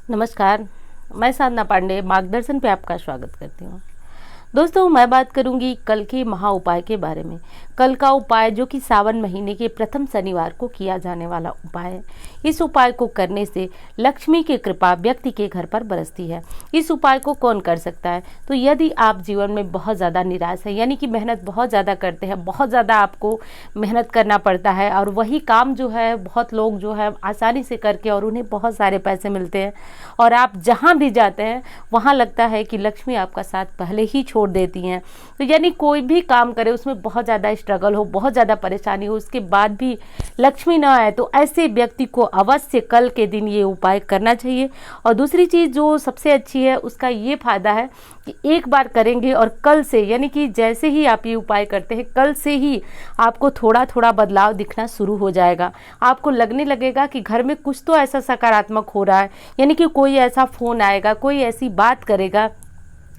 नमस्कार। मैं साधना पांडे मार्गदर्शन पे आपका स्वागत करती हूँ। दोस्तों, मैं बात करूंगी कल के महा उपाय के बारे में। कल का उपाय जो कि सावन महीने के प्रथम शनिवार को किया जाने वाला उपाय है। इस उपाय को करने से लक्ष्मी की कृपा व्यक्ति के घर पर बरसती है। इस उपाय को कौन कर सकता है? तो यदि आप जीवन में बहुत ज़्यादा निराश है, यानी कि मेहनत बहुत ज़्यादा करते हैं, बहुत ज़्यादा आपको मेहनत करना पड़ता है और वही काम जो है बहुत लोग जो है आसानी से करके और उन्हें बहुत सारे पैसे मिलते हैं और आप जहाँ भी जाते हैं वहाँ लगता है कि लक्ष्मी आपका साथ पहले ही छोड़ देती हैं। तो यानी कोई भी काम करे उसमें बहुत ज़्यादा स्ट्रगल हो, बहुत ज़्यादा परेशानी हो, उसके बाद भी लक्ष्मी ना आए, तो ऐसे व्यक्ति को अवश्य कल के दिन ये उपाय करना चाहिए। और दूसरी चीज़ जो सबसे अच्छी है उसका ये फायदा है कि एक बार करेंगे और कल से, यानी कि जैसे ही आप ये उपाय करते हैं कल से ही आपको थोड़ा थोड़ा बदलाव दिखना शुरू हो जाएगा। आपको लगने लगेगा कि घर में कुछ तो ऐसा सकारात्मक हो रहा है, यानी कि कोई ऐसा फ़ोन आएगा, कोई ऐसी बात करेगा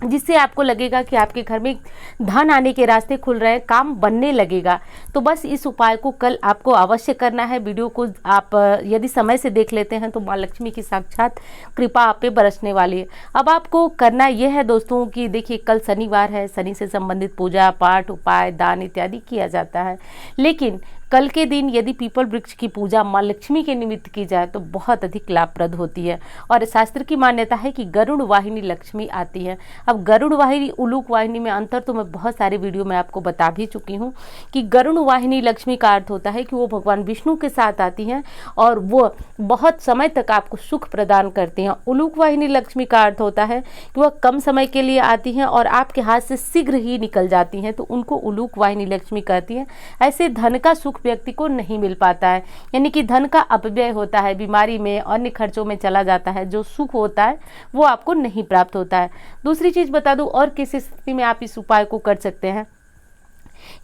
जिससे आपको लगेगा कि आपके घर में धन आने के रास्ते खुल रहे हैं, काम बनने लगेगा। तो बस इस उपाय को कल आपको अवश्य करना है। वीडियो को आप यदि समय से देख लेते हैं तो माँ लक्ष्मी की साक्षात कृपा आप पे बरसने वाली है। अब आपको करना यह है दोस्तों कि देखिए, कल शनिवार है, शनि से संबंधित पूजा पाठ, उपाय, दान इत्यादि किया जाता है। लेकिन कल के दिन यदि पीपल वृक्ष की पूजा माँ लक्ष्मी के निमित्त की जाए तो बहुत अधिक लाभप्रद होती है। और शास्त्र की मान्यता है कि गरुड़ वाहिनी लक्ष्मी आती है। अब गरुड़ वाहिनी उलूक वाहिनी में अंतर तो मैं बहुत सारे वीडियो में आपको बता भी चुकी हूँ कि गरुड़ वाहिनी लक्ष्मी का अर्थ होता है कि वो भगवान विष्णु के साथ आती हैं और वो बहुत समय तक आपको सुख प्रदान करती हैं। उलूक वाहिनी लक्ष्मी का अर्थ होता है कि वह कम समय के लिए आती हैं और आपके हाथ से शीघ्र ही निकल जाती हैं, तो उनको उलूक वाहिनी लक्ष्मी कहती हैं। ऐसे धन का सुख व्यक्ति को नहीं मिल पाता है, यानी कि धन का अपव्यय होता है, बीमारी में, अन्य खर्चों में चला जाता है। जो सुख होता है वो आपको नहीं प्राप्त होता है। दूसरी चीज बता दूं और किस स्थिति में आप इस उपाय को कर सकते हैं।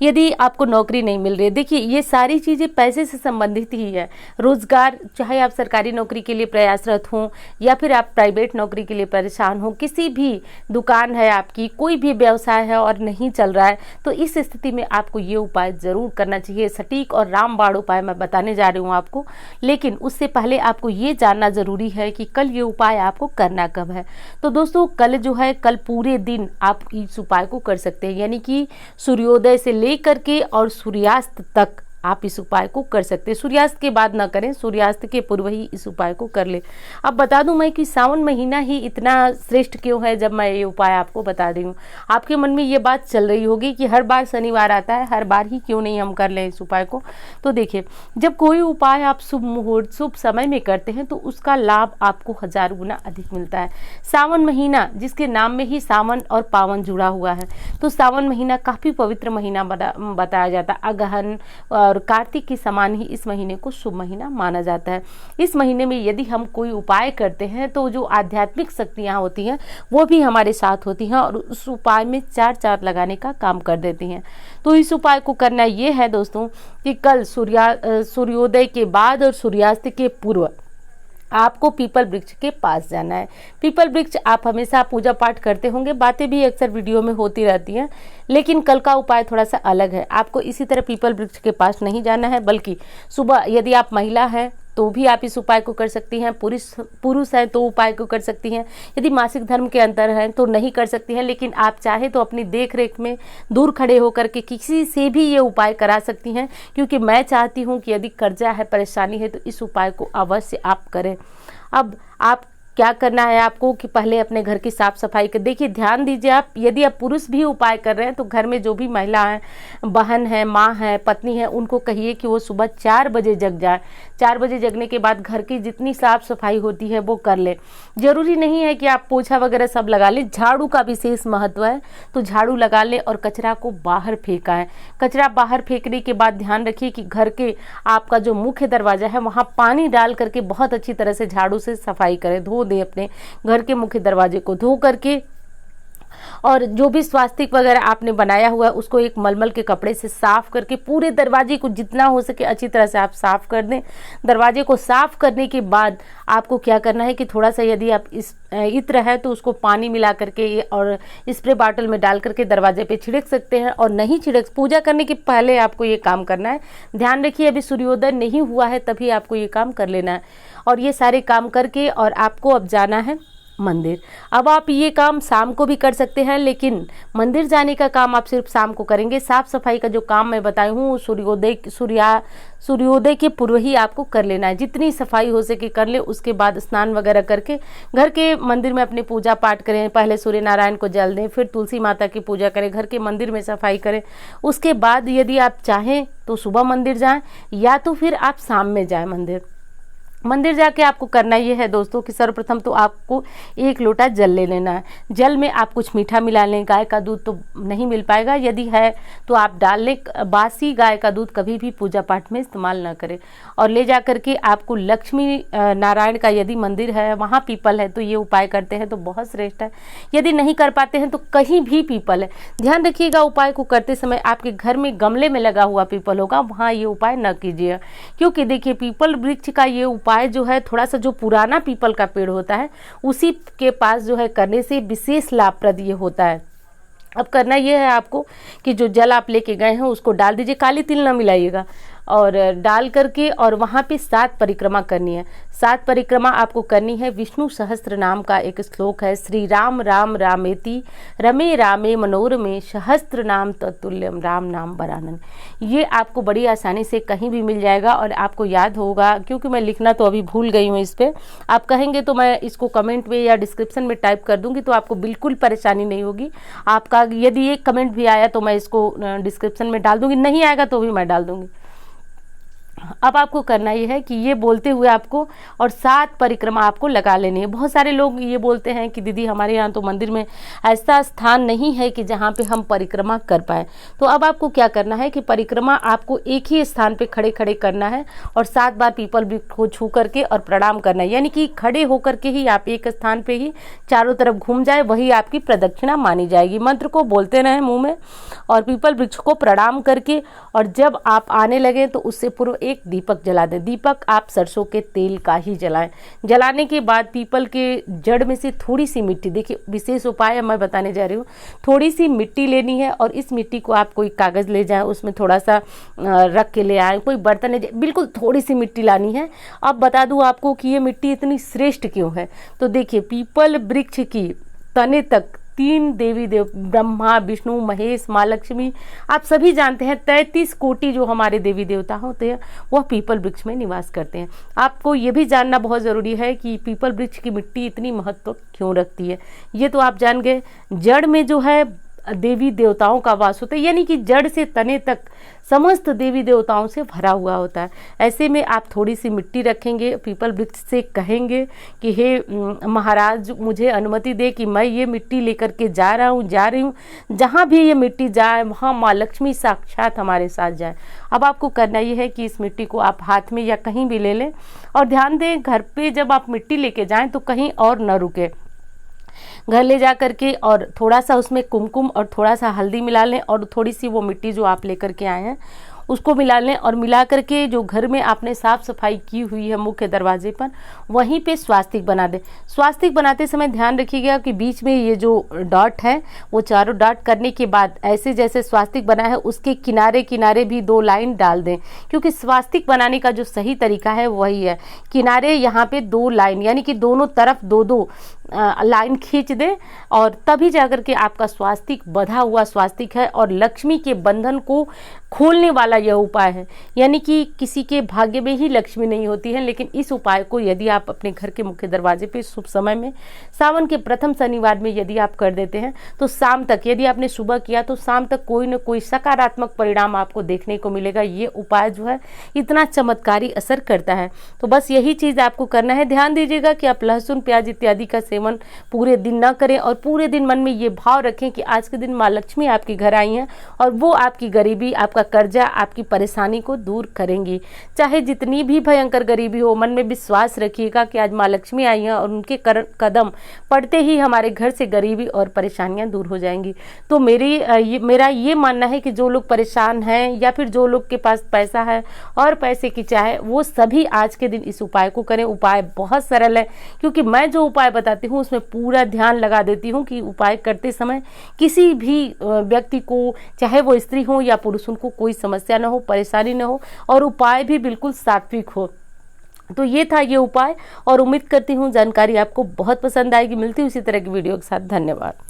यदि आपको नौकरी नहीं मिल रही, देखिए ये सारी चीज़ें पैसे से संबंधित ही है। रोजगार, चाहे आप सरकारी नौकरी के लिए प्रयासरत हों या फिर आप प्राइवेट नौकरी के लिए परेशान हो, किसी भी दुकान है आपकी, कोई भी व्यवसाय है और नहीं चल रहा है, तो इस स्थिति में आपको ये उपाय ज़रूर करना चाहिए। सटीक और रामबाण उपाय मैं बताने जा रही हूँ आपको, लेकिन उससे पहले आपको ये जानना ज़रूरी है कि कल ये उपाय आपको करना कब है। तो दोस्तों, कल जो है, कल पूरे दिन आप इस उपाय को कर सकते हैं, यानी कि सूर्योदय से लेकर के और सूर्यास्त तक आप इस उपाय को कर सकते हैं। सूर्यास्त के बाद ना करें, सूर्यास्त के पूर्व ही इस उपाय को कर ले। अब बता दूं मैं कि सावन महीना ही इतना श्रेष्ठ क्यों है, जब मैं ये उपाय आपको बता रही हूँ। आपके मन में ये बात चल रही होगी कि हर बार शनिवार आता है, हर बार ही क्यों नहीं हम कर लें इस उपाय को। तो देखिए, जब कोई उपाय आप शुभ मुहूर्त, शुभ समय में करते हैं तो उसका लाभ आपको 1000 गुना अधिक मिलता है। सावन महीना, जिसके नाम में ही सावन और पावन जुड़ा हुआ है, तो सावन महीना काफ़ी पवित्र महीना बताया जाता है। अगहन और कार्तिक के समान ही इस महीने को शुभ महीना माना जाता है। इस महीने में यदि हम कोई उपाय करते हैं तो जो आध्यात्मिक शक्तियाँ होती हैं वो भी हमारे साथ होती हैं और उस उपाय में चार चांद लगाने का काम कर देती हैं। तो इस उपाय को करना ये है दोस्तों कि कल सूर्योदय के बाद और सूर्यास्त के पूर्व आपको पीपल वृक्ष के पास जाना है। पीपल वृक्ष आप हमेशा पूजा पाठ करते होंगे, बातें भी अक्सर वीडियो में होती रहती हैं, लेकिन कल का उपाय थोड़ा सा अलग है। आपको इसी तरह पीपल वृक्ष के पास नहीं जाना है, बल्कि सुबह, यदि आप महिला हैं तो भी आप इस उपाय को कर सकती हैं, पुरुष हैं तो उपाय को कर सकती हैं, यदि मासिक धर्म के अंतर हैं तो नहीं कर सकती हैं, लेकिन आप चाहे तो अपनी देख रेख में दूर खड़े होकर के किसी से भी ये उपाय करा सकती हैं, क्योंकि मैं चाहती हूँ कि यदि कर्जा है, परेशानी है, तो इस उपाय को अवश्य आप करें। अब आप क्या करना है आपको कि पहले अपने घर की साफ सफाई कर, देखिए ध्यान दीजिए, आप यदि आप पुरुष भी उपाय कर रहे हैं तो घर में जो भी महिला है, बहन है, माँ है, पत्नी है, उनको कहिए कि वो सुबह 4 बजे जग जाए। 4 बजे जगने के बाद घर की जितनी साफ सफाई होती है वो कर ले। जरूरी नहीं है कि आप पोछा वगैरह सब लगा लें, झाड़ू का विशेष महत्व है, तो झाड़ू लगा लें और कचरा को बाहर फेंका है। कचरा बाहर फेंकने के बाद ध्यान रखिए कि घर के आपका जो मुख्य दरवाजा है वहाँ पानी डाल करके बहुत अच्छी तरह से झाड़ू से सफाई करें, धो दें, अपने घर के मुख्य दरवाजे को धो करके और जो भी स्वास्तिक वगैरह आपने बनाया हुआ है उसको एक मलमल के कपड़े से साफ करके पूरे दरवाजे को जितना हो सके अच्छी तरह से आप साफ कर दें। दरवाजे को साफ करने के बाद आपको क्या करना है कि थोड़ा सा यदि आप इस इत्र है तो उसको पानी मिला करके और स्प्रे बॉटल में डाल करके दरवाजे पे छिड़क सकते हैं, और नहीं छिड़क, पूजा करने के पहले आपको ये काम करना है। ध्यान रखिए अभी सूर्योदय नहीं हुआ है तभी आपको ये काम कर लेना है। और ये सारे काम करके और आपको अब जाना है मंदिर। अब आप ये काम शाम को भी कर सकते हैं, लेकिन मंदिर जाने का काम आप सिर्फ शाम को करेंगे। साफ सफाई का जो काम मैं बताई हूँ सूर्योदय के पूर्व ही आपको कर लेना है। जितनी सफाई हो सके कर ले, उसके बाद स्नान वगैरह करके घर के मंदिर में अपने पूजा पाठ करें। पहले सूर्य नारायण को जल दें, फिर तुलसी माता की पूजा करें, घर के मंदिर में सफाई करें। उसके बाद यदि आप चाहें तो सुबह मंदिर जाएं या तो फिर आप शाम में जाएं मंदिर जाके आपको करना ये है दोस्तों कि सर्वप्रथम तो आपको 1 लोटा जल ले लेना है। जल में आप कुछ मीठा मिला लें। गाय का दूध तो नहीं मिल पाएगा, यदि है तो आप डाल लें। बासी गाय का दूध कभी भी पूजा पाठ में इस्तेमाल ना करें। और ले जा करके आपको लक्ष्मी नारायण का यदि मंदिर है, वहाँ पीपल है तो ये उपाय करते हैं तो बहुत श्रेष्ठ है। यदि नहीं कर पाते हैं तो कहीं भी पीपल है, ध्यान रखिएगा उपाय को करते समय आपके घर में गमले में लगा हुआ पीपल होगा, वहाँ ये उपाय न कीजिए। क्योंकि देखिए पीपल वृक्ष का ये उपाय जो है थोड़ा सा जो पुराना पीपल का पेड़ होता है उसी के पास जो है करने से विशेष लाभप्रद ये होता है। अब करना ये है आपको कि जो जल आप लेके गए हैं उसको डाल दीजिए, काली तिल ना मिलाइएगा, और डाल करके और वहाँ पे 7 परिक्रमा करनी है। 7 परिक्रमा आपको करनी है। विष्णु सहस्त्र नाम का एक श्लोक है, श्री राम राम रामेति रमे रामे मनोरमे सहस्त्र नाम तत्तुल्यम राम नाम वरानन। ये आपको बड़ी आसानी से कहीं भी मिल जाएगा और आपको याद होगा, क्योंकि मैं लिखना तो अभी भूल गई हूँ इस पर। आप कहेंगे तो मैं इसको कमेंट में या डिस्क्रिप्शन में टाइप कर दूंगी तो आपको बिल्कुल परेशानी नहीं होगी। आपका यदि एक कमेंट भी आया तो मैं इसको डिस्क्रिप्शन में डाल दूंगी, नहीं आएगा तो भी मैं डाल दूंगी। अब आपको करना ये है कि ये बोलते हुए आपको और 7 परिक्रमा आपको लगा लेनी है। बहुत सारे लोग ये बोलते हैं कि दीदी हमारे यहाँ तो मंदिर में ऐसा स्थान नहीं है कि जहाँ पे हम परिक्रमा कर पाए। तो अब आपको क्या करना है कि परिक्रमा आपको एक ही स्थान पे खड़े खड़े करना है और 7 बार पीपल वृक्ष को छू करके और प्रणाम करना है। यानी कि खड़े होकर के ही आप एक स्थान पे ही चारों तरफ घूम जाए, वही आपकी प्रदक्षिणा मानी जाएगी। मंत्र को बोलते रहें मुँह में और पीपल वृक्ष को प्रणाम करके, और जब आप आने लगे तो उससे पूर्व एक दीपक जला दें। दीपक आप सरसों के तेल का ही जलाएं। जलाने के बाद पीपल के जड़ में से थोड़ी सी मिट्टी, देखिए विशेष उपाय मैं बताने जा रही हूँ, थोड़ी सी मिट्टी लेनी है और इस मिट्टी को आप कोई कागज़ ले जाएं, उसमें थोड़ा सा रख के ले आएँ, कोई बर्तन ले जाए, बिल्कुल थोड़ी सी मिट्टी लानी है। अब बता दूँ आपको कि ये मिट्टी इतनी श्रेष्ठ क्यों है। तो देखिए पीपल वृक्ष की तने तक 3 देवी देव, ब्रह्मा विष्णु महेश माँ लक्ष्मी, आप सभी जानते हैं 33 कोटि जो हमारे देवी देवता होते हैं वह पीपल वृक्ष में निवास करते हैं। आपको ये भी जानना बहुत ज़रूरी है कि पीपल वृक्ष की मिट्टी इतनी महत्व क्यों रखती है। ये तो आप जान गए। जड़ में जो है देवी देवताओं का वास होता है, यानी कि जड़ से तने तक समस्त देवी देवताओं से भरा हुआ होता है। ऐसे में आप थोड़ी सी मिट्टी रखेंगे, पीपल वृक्ष से कहेंगे कि हे महाराज मुझे अनुमति दे कि मैं ये मिट्टी लेकर के जा रही हूँ, जहाँ भी ये मिट्टी जाए वहाँ माँ लक्ष्मी साक्षात हमारे साथ जाए। अब आपको करना ये है कि इस मिट्टी को आप हाथ में या कहीं भी ले लें, और ध्यान दें घर पे जब आप मिट्टी लेके जाएं तो कहीं और न रुके। घर ले जा करके और थोड़ा सा उसमें कुमकुम और थोड़ा सा हल्दी मिला लें, और थोड़ी सी वो मिट्टी जो आप लेकर के आए हैं उसको मिला लें, और मिला करके जो घर में आपने साफ़ सफाई की हुई है मुख्य दरवाजे पर वहीं पे स्वास्तिक बना दें। स्वास्तिक बनाते समय ध्यान रखिएगा कि बीच में ये जो डॉट है वो चारों डॉट करने के बाद ऐसे जैसे स्वास्तिक बना है उसके किनारे किनारे भी 2 लाइन डाल दें, क्योंकि स्वास्तिक बनाने का जो सही तरीका है वही है किनारे यहाँ पे 2 लाइन, यानी कि दोनों तरफ 2-2 लाइन खींच दें, और तभी जाकर के आपका स्वास्तिक बंधा हुआ स्वास्तिक है और लक्ष्मी के बंधन को खोलने वाला यह उपाय है। यानी कि किसी के भाग्य में ही लक्ष्मी नहीं होती है, लेकिन इस उपाय को यदि आप अपने घर के मुख्य दरवाजे पे शुभ समय में सावन के प्रथम शनिवार में यदि आप कर देते हैं तो शाम तक, यदि आपने सुबह किया तो शाम तक कोई न कोई सकारात्मक परिणाम आपको देखने को मिलेगा। ये उपाय जो है इतना चमत्कारी असर करता है। तो बस यही चीज़ आपको करना है। ध्यान दीजिएगा कि आप लहसुन प्याज इत्यादि का सेवन सेवन पूरे दिन ना करें और पूरे दिन मन में ये भाव रखें कि आज के दिन माँ लक्ष्मी आपके घर आई हैं और वो आपकी गरीबी, आपका कर्जा, आपकी परेशानी को दूर करेंगी। चाहे जितनी भी भयंकर गरीबी हो, मन में विश्वास रखिएगा कि आज माँ लक्ष्मी आई हैं और उनके कदम पड़ते ही हमारे घर से गरीबी और परेशानियां दूर हो जाएंगी। तो मेरा ये मानना है कि जो लोग परेशान हैं या फिर जो लोग के पास पैसा है और पैसे की चाह है, वो सभी आज के दिन इस उपाय को करें। उपाय बहुत सरल है, क्योंकि मैं जो उपाय बताती हूँ उसमें पूरा ध्यान लगा देती हूँ कि उपाय करते समय किसी भी व्यक्ति को, चाहे वो स्त्री हो या पुरुष, उनको कोई समस्या ना हो, परेशानी ना हो और उपाय भी बिल्कुल सात्विक हो। तो ये था ये उपाय और उम्मीद करती हूँ जानकारी आपको बहुत पसंद आएगी। मिलती हूँ इसी तरह की वीडियो के साथ। धन्यवाद।